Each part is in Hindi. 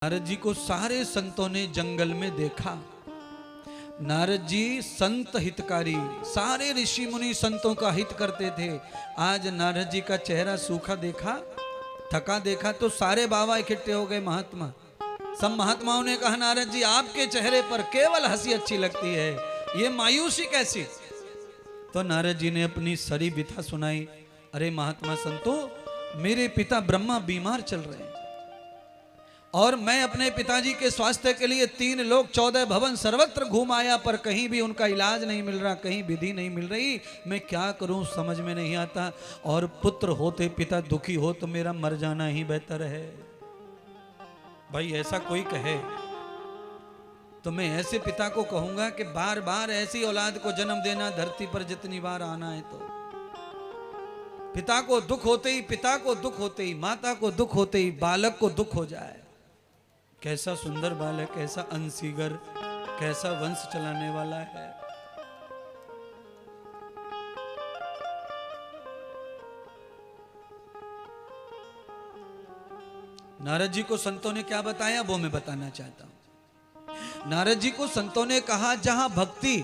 नारद जी को सारे संतों ने जंगल में देखा। नारद जी संत हितकारी, सारे ऋषि मुनि संतों का हित करते थे। आज नारद जी का चेहरा सूखा देखा, थका देखा तो सारे बाबा इकट्ठे हो गए महात्मा। सब महात्माओं ने कहा नारद जी आपके चेहरे पर केवल हंसी अच्छी लगती है, ये मायूसी कैसी? तो नारद जी ने अपनी सारी व्यथा सुनाई। अरे महात्मा संतों, मेरे पिता ब्रह्मा बीमार चल रहे हैं और मैं अपने पिताजी के स्वास्थ्य के लिए 3 लोक 14 भवन सर्वत्र घूम आया, पर कहीं भी उनका इलाज नहीं मिल रहा, कहीं विधि नहीं मिल रही। मैं क्या करूं समझ में नहीं आता। और पुत्र होते पिता दुखी हो तो मेरा मर जाना ही बेहतर है। भाई ऐसा कोई कहे तो मैं ऐसे पिता को कहूंगा कि बार बार ऐसी औलाद को जन्म देना, धरती पर जितनी बार आना है। तो पिता को दुख होते ही, पिता को दुख होते ही, माता को दुख होते ही बालक को दुख हो जाए। कैसा सुंदर बालक, कैसा अनसीगर, कैसा वंश चलाने वाला है। नारद जी को संतों ने क्या बताया वो मैं बताना चाहता हूं। नारद जी को संतों ने कहा जहां भक्ति,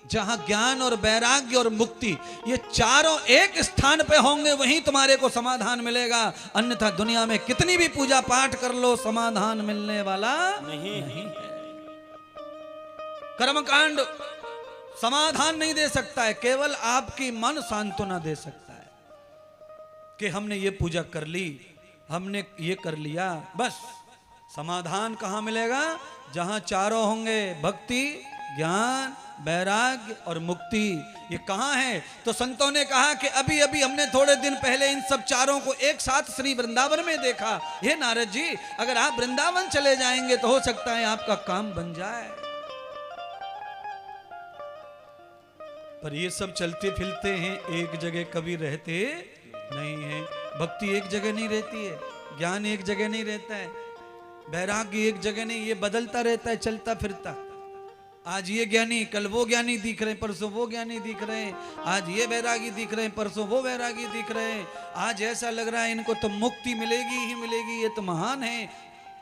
जहां ज्ञान और वैराग्य और मुक्ति, ये चारों एक स्थान पे होंगे, वहीं तुम्हारे को समाधान मिलेगा। अन्यथा दुनिया में कितनी भी पूजा पाठ कर लो, समाधान मिलने वाला नहीं है। कर्मकांड समाधान नहीं दे सकता है, केवल आपकी मन सांत्वना दे सकता है कि हमने ये पूजा कर ली, हमने ये कर लिया, बस। समाधान कहां मिलेगा? जहां चारों होंगे, भक्ति, ज्ञान, वैराग्य और मुक्ति। ये कहां है? तो संतों ने कहा कि अभी अभी हमने थोड़े दिन पहले इन सब चारों को एक साथ श्री वृंदावन में देखा। हे नारद जी, अगर आप वृंदावन चले जाएंगे तो हो सकता है आपका काम बन जाए। पर ये सब चलते फिरते हैं, एक जगह कभी रहते नहीं है। भक्ति एक जगह नहीं रहती है, ज्ञान एक जगह नहीं रहता है, वैराग्य एक जगह नहीं, ये बदलता रहता है, चलता फिरता। आज ये ज्ञानी, कल वो ज्ञानी दिख रहे हैं, परसों वो ज्ञानी दिख रहे हैं। आज ये वैरागी दिख रहे हैं, परसों वो वैरागी दिख रहे हैं। आज ऐसा लग रहा है इनको तो मुक्ति मिलेगी ही मिलेगी, ये तो महान है,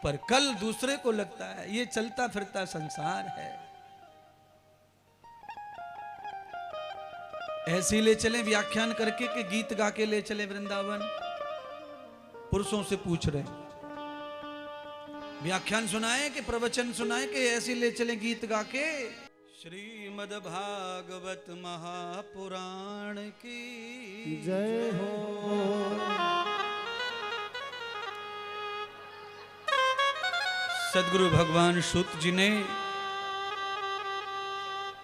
पर कल दूसरे को लगता है। ये चलता फिरता संसार है। ऐसे ले चले व्याख्यान करके कि गीत गा के ले चले वृंदावन। पुरुषों से पूछ रहे हैं, व्याख्यान सुनाए कि प्रवचन सुनाए कि ऐसे ले चले गीत गा के? श्रीमद् भागवत महापुराण की जय हो। सदगुरु भगवान सूत जी ने,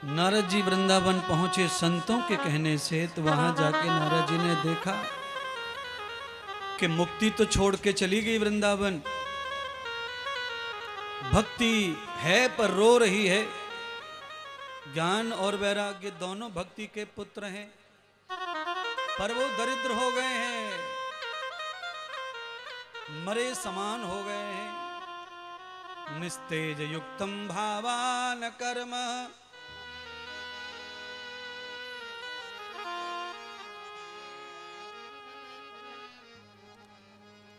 नारद जी वृंदावन पहुंचे संतों के कहने से, तो वहां जाके नारद जी ने देखा कि मुक्ति तो छोड़ के चली गई वृंदावन, भक्ति है पर रो रही है। ज्ञान और वैराग्य दोनों भक्ति के पुत्र हैं, पर वो दरिद्र हो गए हैं, मरे समान हो गए हैं। निस्तेज युक्तम भावान कर्म,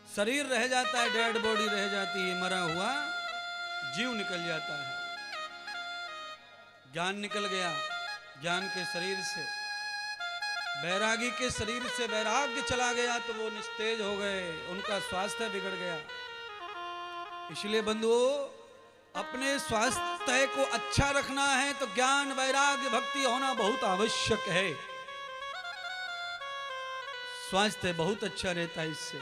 शरीर रह जाता है, डेड बॉडी रह जाती है, मरा हुआ जीव निकल जाता है। ज्ञान निकल गया ज्ञान के शरीर से, वैरागी के शरीर से वैराग्य चला गया, तो वो निस्तेज हो गए, उनका स्वास्थ्य बिगड़ गया। इसलिए बंधुओं, अपने स्वास्थ्य को अच्छा रखना है तो ज्ञान, वैराग्य, भक्ति होना बहुत आवश्यक है। स्वास्थ्य बहुत अच्छा रहता है इससे।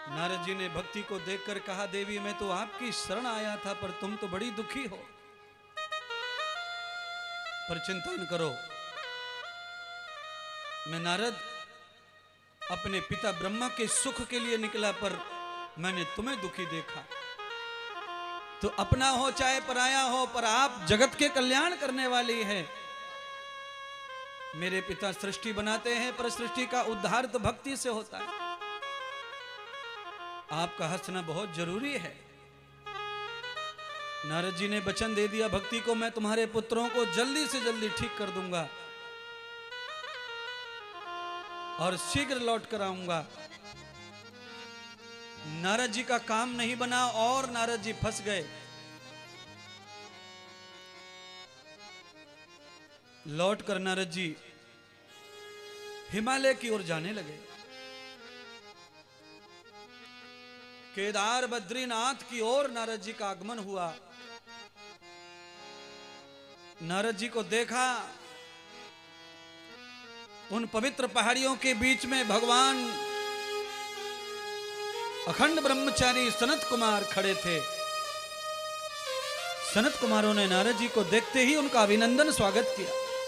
नारद जी ने भक्ति को देखकर कहा, देवी मैं तो आपकी शरण आया था, पर तुम तो बड़ी दुखी हो। पर चिंता न करो, मैं नारद अपने पिता ब्रह्मा के सुख के लिए निकला, पर मैंने तुम्हें दुखी देखा। तो अपना हो चाहे पराया हो, पर आप जगत के कल्याण करने वाली है। मेरे पिता सृष्टि बनाते हैं, पर सृष्टि का उद्धार तो भक्ति से होता है। आपका हंसना बहुत जरूरी है। नारद जी ने वचन दे दिया भक्ति को, मैं तुम्हारे पुत्रों को जल्दी से जल्दी ठीक कर दूंगा और शीघ्र लौट कर आऊंगा। नारद जी का काम नहीं बना और नारद जी फंस गए। लौट कर नारद जी हिमालय की ओर जाने लगे। केदार बद्रीनाथ की ओर नारद जी का आगमन हुआ। नारद जी को देखा, उन पवित्र पहाड़ियों के बीच में भगवान अखंड ब्रह्मचारी सनत कुमार खड़े थे। सनत कुमारों ने नारद जी को देखते ही उनका अभिनंदन स्वागत किया।